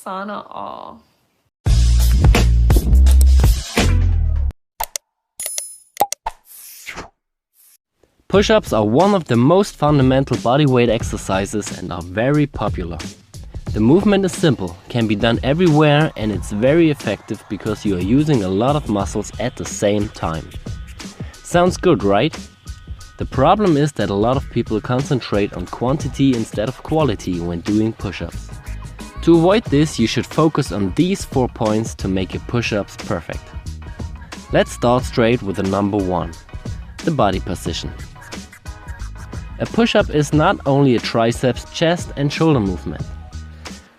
Sana all. Push-ups are one of the most fundamental bodyweight exercises and are very popular. The movement is simple, can be done everywhere, and it's very effective because you are using a lot of muscles at the same time. Sounds good, right? The problem is that a lot of people concentrate on quantity instead of quality when doing push-ups. To avoid this, you should focus on these 4 points to make your push-ups perfect. Let's start straight with the number 1, the body position. A push-up is not only a triceps, chest and shoulder movement.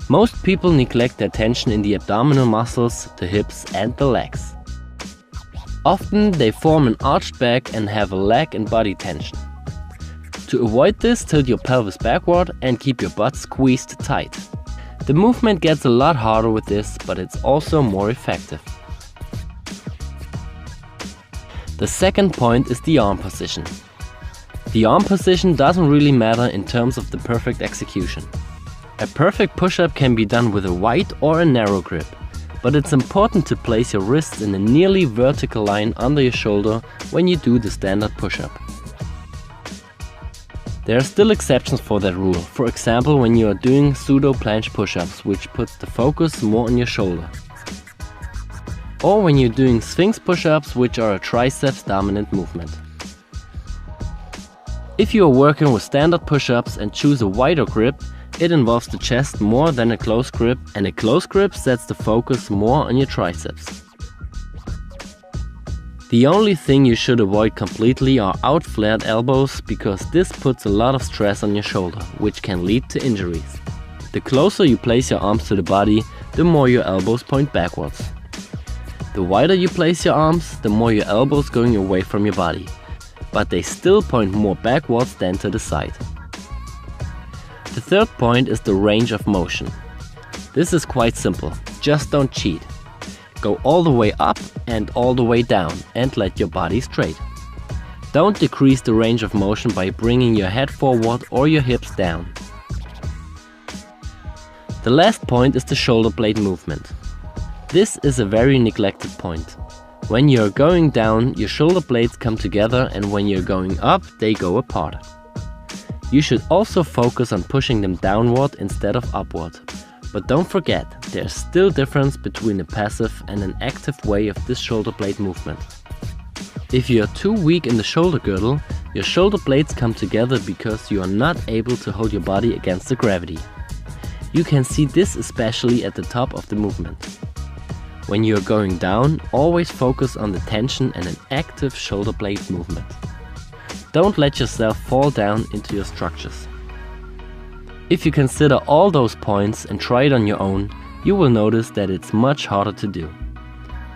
Most people neglect their tension in the abdominal muscles, the hips and the legs. Often they form an arched back and have a leg and body tension. To avoid this, tilt your pelvis backward and keep your butt squeezed tight. The movement gets a lot harder with this, but it's also more effective. The second point is the arm position. The arm position doesn't really matter in terms of the perfect execution. A perfect push-up can be done with a wide or a narrow grip, but it's important to place your wrists in a nearly vertical line under your shoulder when you do the standard push-up. There are still exceptions for that rule, for example when you are doing pseudo planche push-ups, which puts the focus more on your shoulder. Or when you're doing sphinx push-ups, which are a triceps dominant movement. If you are working with standard push-ups and choose a wider grip, it involves the chest more than a close grip, and a close grip sets the focus more on your triceps. The only thing you should avoid completely are out-flared elbows, because this puts a lot of stress on your shoulder, which can lead to injuries. The closer you place your arms to the body, the more your elbows point backwards. The wider you place your arms, the more your elbows going away from your body, but they still point more backwards than to the side. The third point is the range of motion. This is quite simple, just don't cheat. Go all the way up and all the way down and let your body straight. Don't decrease the range of motion by bringing your head forward or your hips down. The last point is the shoulder blade movement. This is a very neglected point. When you're going down, your shoulder blades come together, and when you're going up, they go apart. You should also focus on pushing them downward instead of upward. But don't forget, there's still difference between a passive and an active way of this shoulder blade movement. If you are too weak in the shoulder girdle, your shoulder blades come together because you are not able to hold your body against the gravity. You can see this especially at the top of the movement. When you are going down, always focus on the tension and an active shoulder blade movement. Don't let yourself fall down into your structures. If you consider all those points and try it on your own, you will notice that it's much harder to do.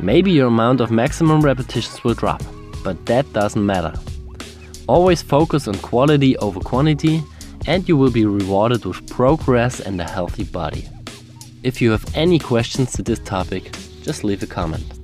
Maybe your amount of maximum repetitions will drop, but that doesn't matter. Always focus on quality over quantity, and you will be rewarded with progress and a healthy body. If you have any questions to this topic, just leave a comment.